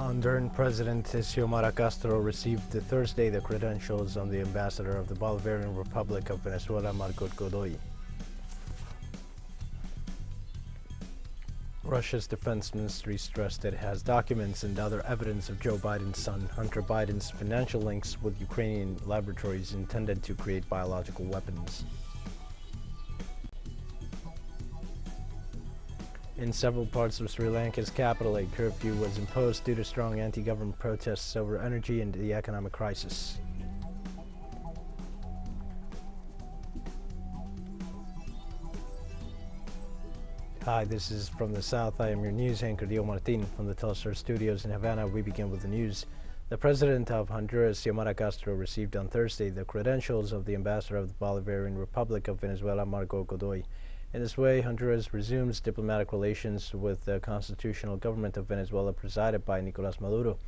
Honduran President Xiomara Castro received Thursday the credentials of the ambassador of the Bolivarian Republic of Venezuela, Margot Godoy. Russia's defense ministry stressed it has documents and other evidence of Joe Biden's son, Hunter Biden's financial links with Ukrainian laboratories intended to create biological weapons. In several parts of Sri Lanka's capital, a curfew was imposed due to strong anti-government protests over energy and the economic crisis. Hi, this is From the South. I am your news anchor, Dio Martin, from the Telesur studios in Havana. We begin with the news. The president of Honduras, Xiomara Castro, received on Thursday the credentials of the ambassador of the Bolivarian Republic of Venezuela, Margot Godoy. In this way, Honduras resumes diplomatic relations with the constitutional government of Venezuela presided by Nicolás Maduro.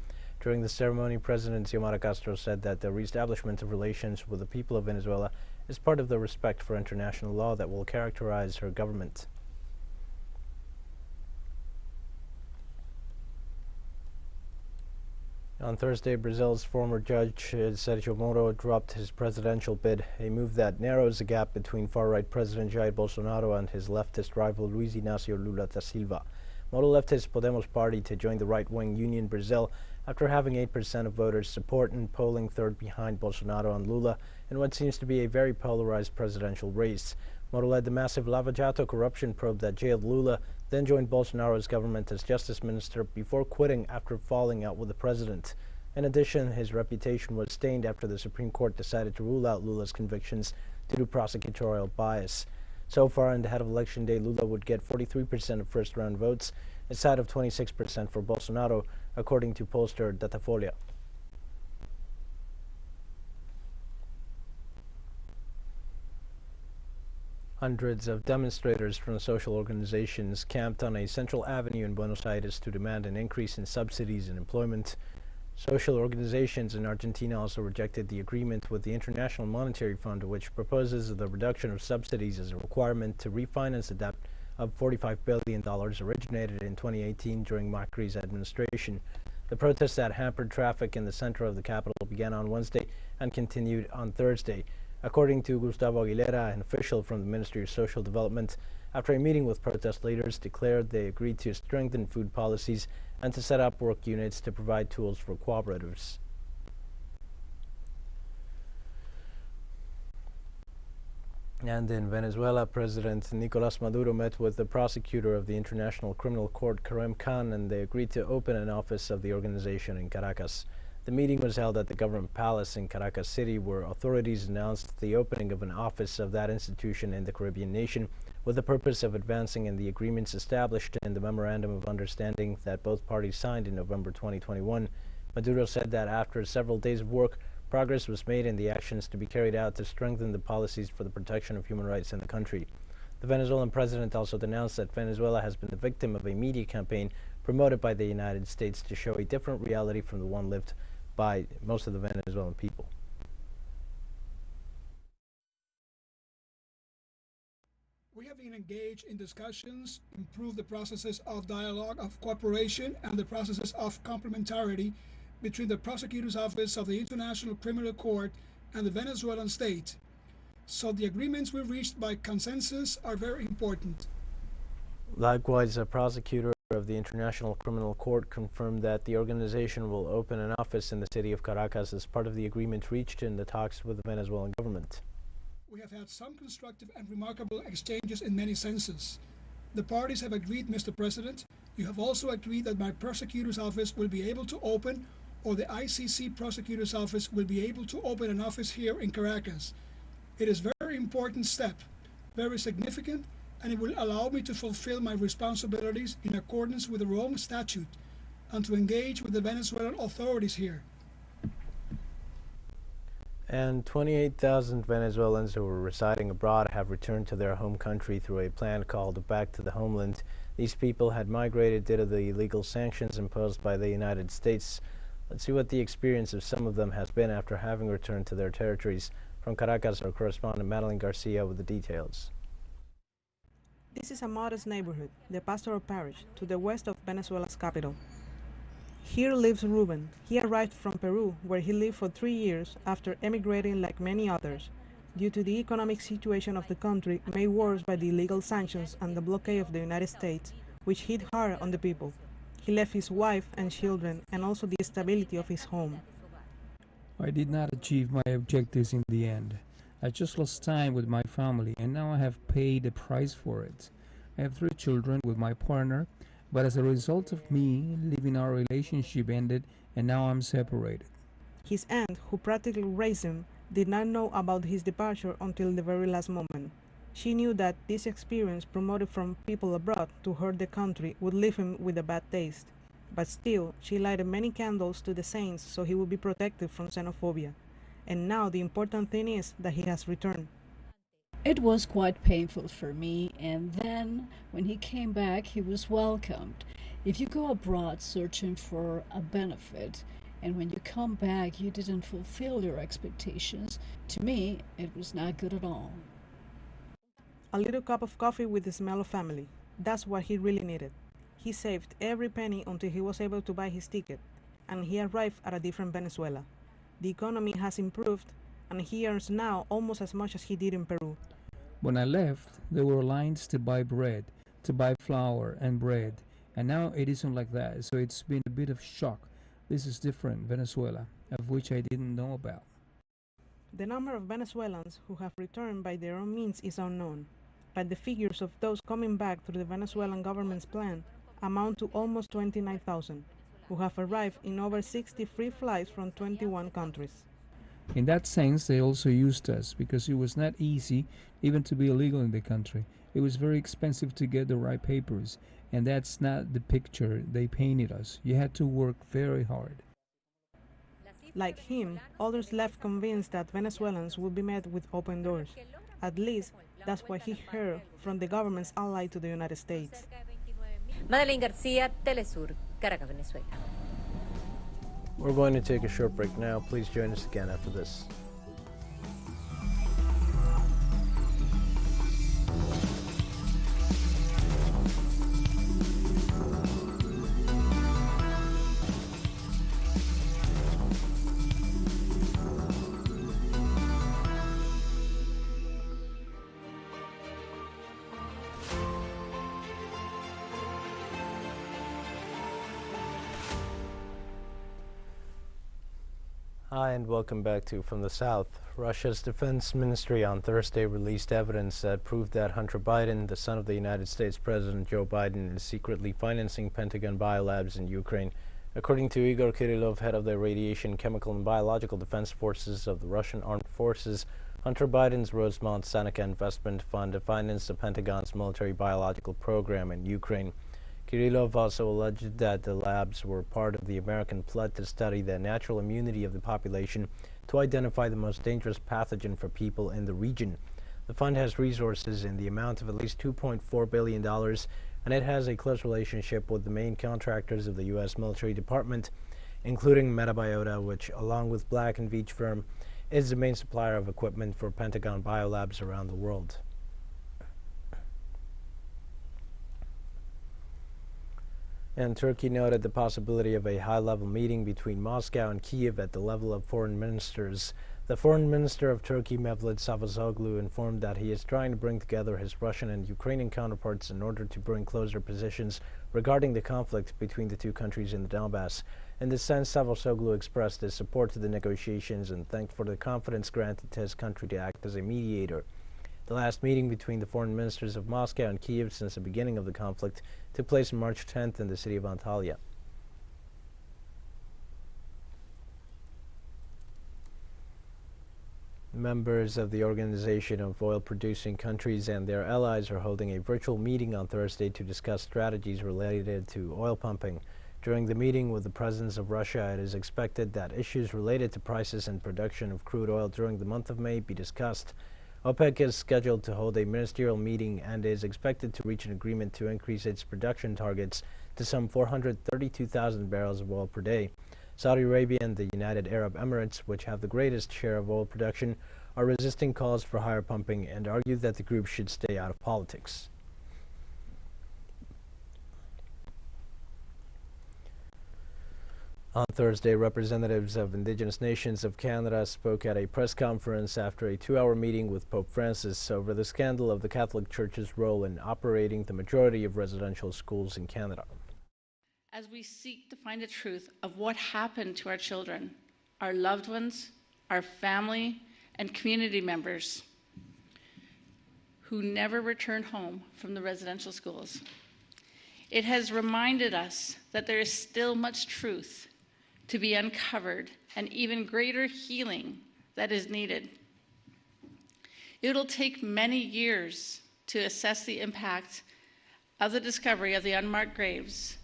During the ceremony, President Xiomara Castro said that the reestablishment of relations with the people of Venezuela is part of the respect for international law that will characterize her government. On Thursday, Brazil's former judge Sergio Moro dropped his presidential bid, a move that narrows the gap between far-right President Jair Bolsonaro and his leftist rival Luiz Inácio Lula da Silva. Moro left his Podemos party to join the right-wing Union Brazil after having 8% of voters support and polling third behind Bolsonaro and Lula in what seems to be a very polarized presidential race. Moro led the massive Lava Jato corruption probe that jailed Lula, then joined Bolsonaro's government as justice minister before quitting after falling out with the president. In addition, his reputation was stained after the Supreme Court decided to rule out Lula's convictions due to prosecutorial bias. So far, in the head of election day, Lula would get 43% of first-round votes, a side of 26% for Bolsonaro, according to pollster Datafolha. Hundreds of demonstrators from social organizations camped on a central avenue in Buenos Aires to demand an increase in subsidies and employment. Social organizations in Argentina also rejected the agreement with the International Monetary Fund, which proposes the reduction of subsidies as a requirement to refinance the debt of $45 billion originated in 2018 during Macri's administration. The protests that hampered traffic in the center of the capital began on Wednesday and continued on Thursday. According to Gustavo Aguilera, an official from the Ministry of Social Development, after a meeting with protest leaders, declared they agreed to strengthen food policies and to set up work units to provide tools for cooperatives. And in Venezuela, President Nicolás Maduro met with the prosecutor of the International Criminal Court, Karim Khan, and they agreed to open an office of the organization in Caracas. The meeting was held at the government palace in Caracas City, where authorities announced the opening of an office of that institution in the Caribbean nation with the purpose of advancing in the agreements established in the Memorandum of Understanding that both parties signed in November 2021. Maduro said that after several days of work, progress was made in the actions to be carried out to strengthen the policies for the protection of human rights in the country. The Venezuelan president also denounced that Venezuela has been the victim of a media campaign promoted by the United States to show a different reality from the one lived by most of the Venezuelan people. We have been engaged in discussions, improve the processes of dialogue, of cooperation, and the processes of complementarity between the Prosecutor's Office of the International Criminal Court and the Venezuelan state. So the agreements we reached by consensus are very important. Likewise, a prosecutor of the International Criminal Court confirmed that the organization will open an office in the city of Caracas as part of the agreement reached in the talks with the Venezuelan government. We have had some constructive and remarkable exchanges in many senses. The parties have agreed, Mr. President. You have also agreed that my prosecutor's office will be able to open, or the ICC prosecutor's office will be able to open an office here in Caracas. It is a very important step, very significant, and it will allow me to fulfill my responsibilities in accordance with the Rome Statute and to engage with the Venezuelan authorities here. And 28,000 Venezuelans who were residing abroad have returned to their home country through a plan called Back to the Homeland. These people had migrated due to the illegal sanctions imposed by the United States. Let's see what the experience of some of them has been after having returned to their territories. From Caracas, our correspondent Madeline Garcia with the details. This is a modest neighborhood, the pastoral parish, to the west of Venezuela's capital. Here lives Ruben. He arrived from Peru, where he lived for 3 years after emigrating like many others, due to the economic situation of the country made worse by the illegal sanctions and the blockade of the United States, which hit hard on the people. He left his wife and children and also the stability of his home. I did not achieve my objectives in the end. I just lost time with my family and now I have paid the price for it. I have 3 children with my partner, but as a result of me leaving, our relationship ended and now I'm separated. His aunt, who practically raised him, did not know about his departure until the very last moment. She knew that this experience promoted from people abroad to hurt the country would leave him with a bad taste. But still, she lighted many candles to the saints so he would be protected from xenophobia. And now the important thing is that he has returned. It was quite painful for me, and then when he came back, he was welcomed. If you go abroad searching for a benefit, and when you come back you didn't fulfill your expectations, to me it was not good at all. A little cup of coffee with the smell of family. That's what he really needed. He saved every penny until he was able to buy his ticket, and he arrived at a different Venezuela. The economy has improved, and he earns now almost as much as he did in Peru. When I left, there were lines to buy bread, to buy flour and bread, and now it isn't like that, so it's been a bit of shock. This is different Venezuela, of which I didn't know about. The number of Venezuelans who have returned by their own means is unknown, but the figures of those coming back through the Venezuelan government's plan amount to almost 29,000, who have arrived in over 60 free flights from 21 countries. In that sense, they also used us because it was not easy even to be illegal in the country. It was very expensive to get the right papers, and that's not the picture they painted us. You had to work very hard. Like him, others left convinced that Venezuelans would be met with open doors. At least, that's what he heard from the government's ally to the United States. Madeline Garcia, Telesur, Caracas, Venezuela. We're going to take a short break now. Please join us again after this. Hi and welcome back to From the South. Russia's defense ministry on Thursday released evidence that proved that Hunter Biden, the son of the United States President Joe Biden, is secretly financing Pentagon biolabs in Ukraine. According to Igor Kirillov, head of the Radiation, Chemical and Biological Defense Forces of the Russian Armed Forces, Hunter Biden's Rosemont Seneca Investment Fund financed the Pentagon's military biological program in Ukraine. Kirillov also alleged that the labs were part of the American pledge to study the natural immunity of the population to identify the most dangerous pathogen for people in the region. The fund has resources in the amount of at least $2.4 billion, and it has a close relationship with the main contractors of the U.S. military department, including Metabiota, which, along with Black & Veatch firm, is the main supplier of equipment for Pentagon biolabs around the world. And Turkey noted the possibility of a high-level meeting between Moscow and Kiev at the level of foreign ministers. The foreign minister of Turkey, Mevlut Cavusoglu, informed that he is trying to bring together his Russian and Ukrainian counterparts in order to bring closer positions regarding the conflict between the two countries in the Donbass. In this sense, Cavusoglu expressed his support to the negotiations and thanked for the confidence granted to his country to act as a mediator. The last meeting between the foreign ministers of Moscow and Kiev since the beginning of the conflict took place on March 10th in the city of Antalya. Members of the Organization of Oil-Producing Countries and their allies are holding a virtual meeting on Thursday to discuss strategies related to oil pumping. During the meeting with the presence of Russia, it is expected that issues related to prices and production of crude oil during the month of May be discussed. OPEC is scheduled to hold a ministerial meeting and is expected to reach an agreement to increase its production targets to some 432,000 barrels of oil per day. Saudi Arabia and the United Arab Emirates, which have the greatest share of oil production, are resisting calls for higher pumping and argue that the group should stay out of politics. On Thursday, representatives of Indigenous nations of Canada spoke at a press conference after a 2-hour meeting with Pope Francis over the scandal of the Catholic Church's role in operating the majority of residential schools in Canada. As we seek to find the truth of what happened to our children, our loved ones, our family, and community members who never returned home from the residential schools, it has reminded us that there is still much truth to be uncovered and even greater healing that is needed. It'll take many years to assess the impact of the discovery of the unmarked graves.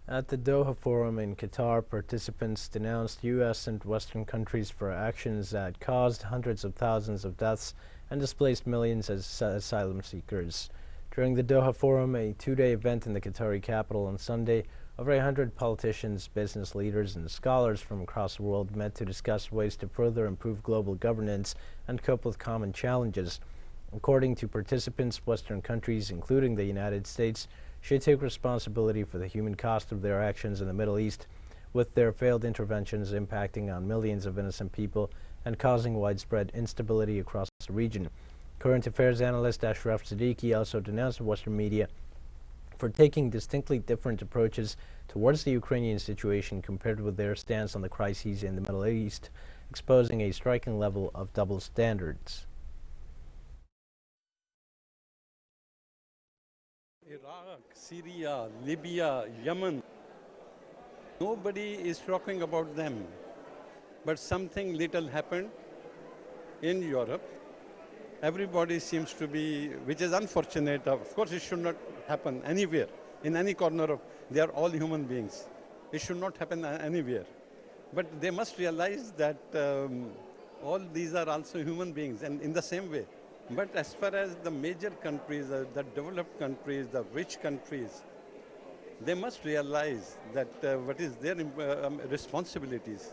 At the Doha Forum in Qatar, participants denounced U.S. and Western countries for actions that caused hundreds of thousands of deaths and displaced millions as asylum seekers. During the Doha Forum, a 2-day event in the Qatari capital on Sunday, over 100 politicians, business leaders, and scholars from across the world met to discuss ways to further improve global governance and cope with common challenges. According to participants, Western countries, including the United States, should take responsibility for the human cost of their actions in the Middle East, with their failed interventions impacting on millions of innocent people and causing widespread instability across the region. Current affairs analyst Ashraf Siddiqui also denounced Western media for taking distinctly different approaches towards the Ukrainian situation compared with their stance on the crises in the Middle East, exposing a striking level of double standards. Iraq, Syria, Libya, Yemen, nobody is talking about them. But something little happened in Europe. Everybody seems to be, which is unfortunate. Of course, it should not happen anywhere, in any corner of, they are all human beings. It should not happen anywhere. But they must realize that all these are also human beings, and in the same way. But as far as the major countries, the developed countries, the rich countries, they must realize that what is their responsibilities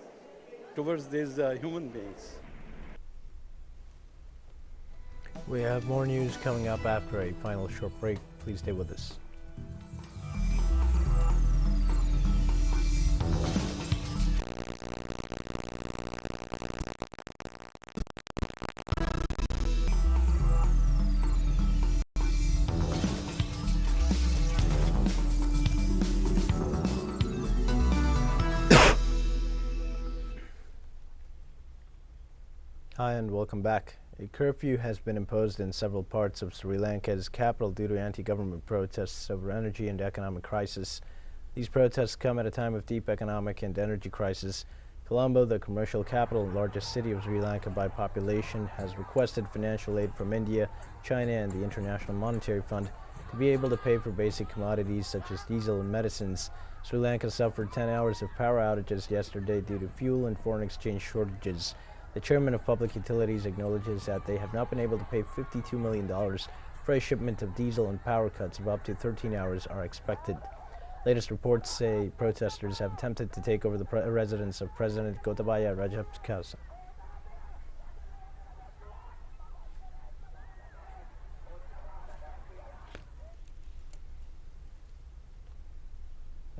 towards these human beings. We have more news coming up after a final short break. Please stay with us. Hi and welcome back. A curfew has been imposed in several parts of Sri Lanka's capital due to anti-government protests over energy and economic crisis. These protests come at a time of deep economic and energy crisis. Colombo, the commercial capital and largest city of Sri Lanka by population, has requested financial aid from India, China, and the International Monetary Fund to be able to pay for basic commodities such as diesel and medicines. Sri Lanka suffered 10 hours of power outages yesterday due to fuel and foreign exchange shortages. The chairman of Public Utilities acknowledges that they have not been able to pay $52 million for a shipment of diesel, and power cuts of up to 13 hours are expected. Latest reports say protesters have attempted to take over the residence of President Gotabaya Rajapaksa.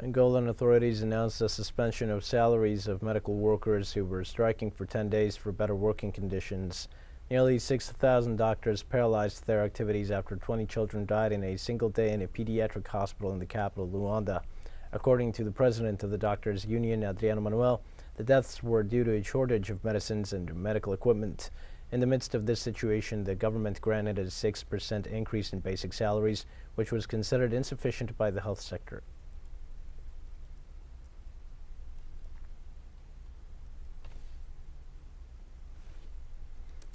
Angolan authorities announced the suspension of salaries of medical workers who were striking for 10 days for better working conditions. Nearly 6,000 doctors paralyzed their activities after 20 children died in a single day in a pediatric hospital in the capital, Luanda. According to the president of the Doctors Union, Adriano Manuel, the deaths were due to a shortage of medicines and medical equipment. In the midst of this situation, the government granted a 6% increase in basic salaries, which was considered insufficient by the health sector.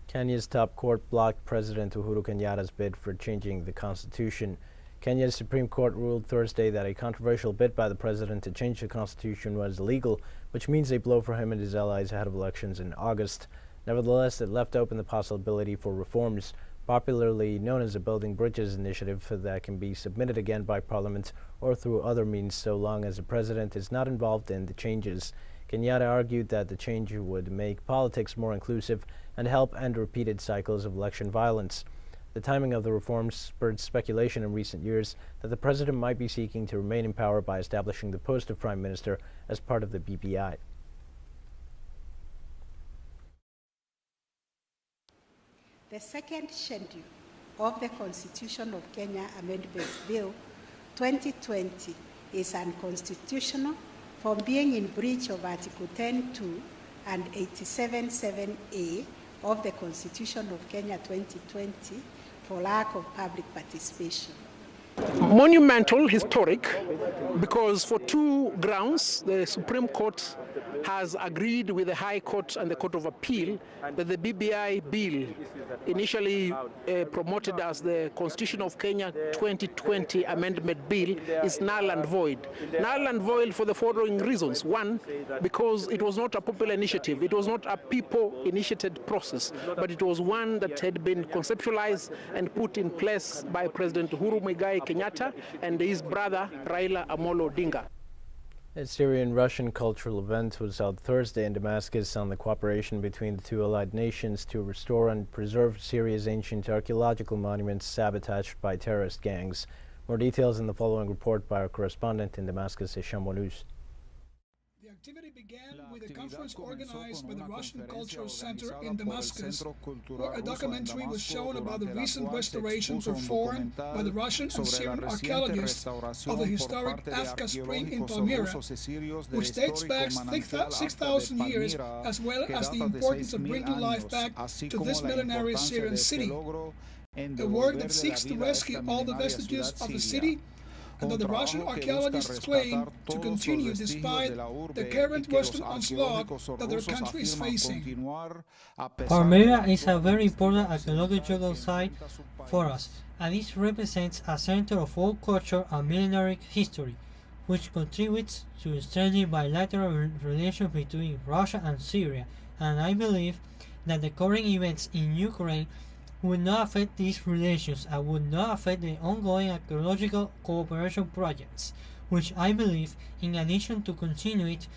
Kenya's top court blocked President Uhuru Kenyatta's bid for changing the constitution. Kenya's Supreme Court ruled Thursday that a controversial bid by the president to change the constitution was illegal, which means a blow for him and his allies ahead of elections in August. Nevertheless, it left open the possibility for reforms, popularly known as a Building Bridges initiative, that can be submitted again by Parliament or through other means so long as the president is not involved in the changes. Kenyatta argued that the change would make politics more inclusive and help end repeated cycles of election violence. The timing of the reforms spurred speculation in recent years that the president might be seeking to remain in power by establishing the post of prime minister as part of the BBI. The second schedule of the Constitution of Kenya Amendment Bill 2020 is unconstitutional for being in breach of Article 10(2) and 87(7)(a) of the Constitution of Kenya 2020 for lack of public participation. Monumental, historic, because for two grounds, the Supreme Court has agreed with the High Court and the Court of Appeal that the BBI bill, initially promoted as the Constitution of Kenya 2020 Amendment Bill, is null and void. Null and void for the following reasons. One, because it was not a popular initiative. It was not a people-initiated process, but it was one that had been conceptualized and put in place by President Uhuru Muigai Kenyatta and his brother Raila Amolo Odinga. A Syrian-Russian cultural event was held Thursday in Damascus on the cooperation between the two allied nations to restore and preserve Syria's ancient archaeological monuments sabotaged by terrorist gangs. More details in the following report by our correspondent in Damascus, Xiomara Castro. The activity began with a conference organized by the Russian Cultural Center in Damascus, where a documentary was shown about the recent restoration performed by the Russian and Syrian archaeologists of the historic Afka Spring in Palmyra, which dates back 6,000 years, as well as the importance of bringing life back to this millenary Syrian city. A work that seeks to rescue all the vestiges of the city and that the Russian archaeologists claim to continue despite the current Western onslaught that their country is facing. Palmyra is a very important archaeological site for us, and it represents a center of world culture and millenary history, which contributes to strengthening bilateral relations between Russia and Syria, and I believe that the current events in Ukraine would not affect these relations and would not affect the ongoing archaeological cooperation projects, which I believe, in addition to continue it,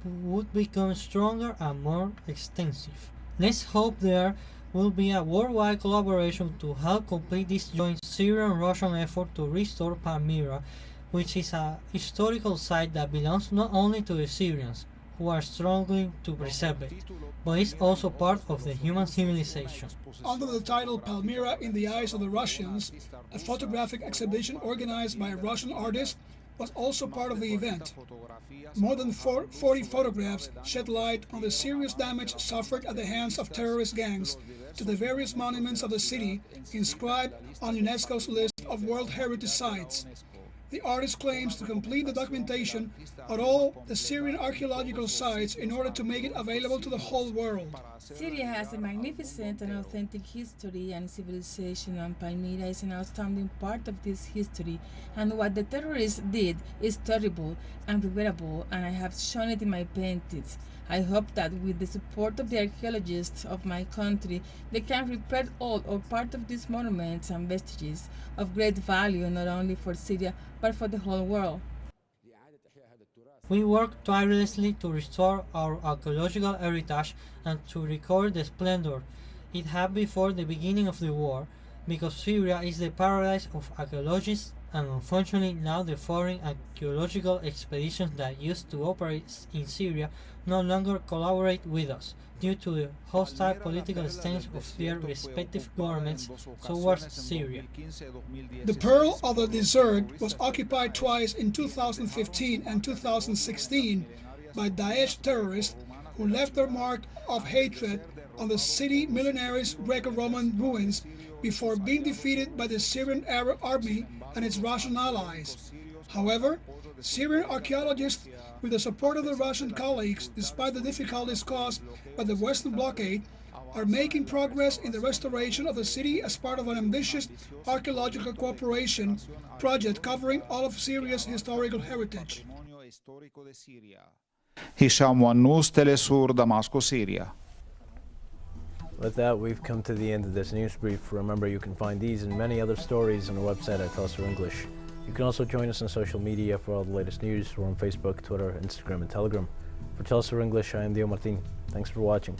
would become stronger and more extensive. Let's hope there will be a worldwide collaboration to help complete this joint Syrian-Russian effort to restore Palmyra, which is a historical site that belongs not only to the Syrians, who are struggling to preserve it, but is also part of the human civilization. Under the title Palmyra in the Eyes of the Russians, a photographic exhibition organized by a Russian artist was also part of the event. More than 40 photographs shed light on the serious damage suffered at the hands of terrorist gangs to the various monuments of the city inscribed on UNESCO's list of World Heritage Sites. The artist claims to complete the documentation of all the Syrian archaeological sites in order to make it available to the whole world. Syria has a magnificent and authentic history and civilization, and Palmyra is an outstanding part of this history. And what the terrorists did is terrible and unbearable, and I have shown it in my paintings. I hope that with the support of the archaeologists of my country, they can repair all or part of these monuments and vestiges of great value not only for Syria but for the whole world. We work tirelessly to restore our archaeological heritage and to record the splendor it had before the beginning of the war, because Syria is the paradise of archaeologists, and unfortunately now the foreign archaeological expeditions that used to operate in Syria no longer collaborate with us due to the hostile political stance of their respective governments towards Syria. The Pearl of the Desert was occupied twice in 2015 and 2016 by Daesh terrorists who left their mark of hatred on the city millenary's Greco-Roman ruins before being defeated by the Syrian Arab army and its Russian allies. However, Syrian archaeologists, with the support of their Russian colleagues, despite the difficulties caused by the Western blockade, are making progress in the restoration of the city as part of an ambitious archaeological cooperation project covering all of Syria's historical heritage. Xiomara News, Telesur, Damascus, Syria. With that, we've come to the end of this news brief. Remember, you can find these and many other stories on our website at Telesur English. You can also join us on social media for all the latest news. We're on Facebook, Twitter, Instagram, and Telegram. For Telesur English, I am Dio Martin. Thanks for watching.